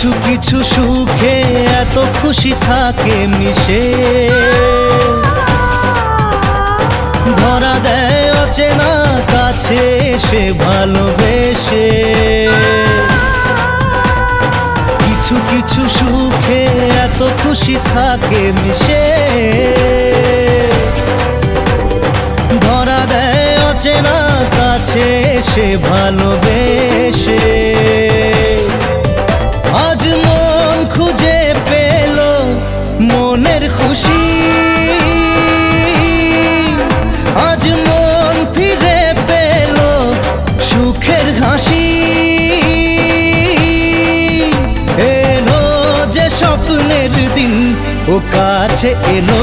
কিছু কিছু সুখে এত খুশি থাকে মিশে, ধরা দেয় অচেনা কাছে এসে ভালোবেসে। কিছু কিছু সুখে এত খুশি থাকে মিশে, ধরা দেয় অচেনা কাছে এসে ভালোবেসে। আজ মন খুঁজে পেল মনের খুশি, আজ মন ফিরে পেল সুখের হাসি। এলো যে স্বপ্নের দিন ও কাছে এলো।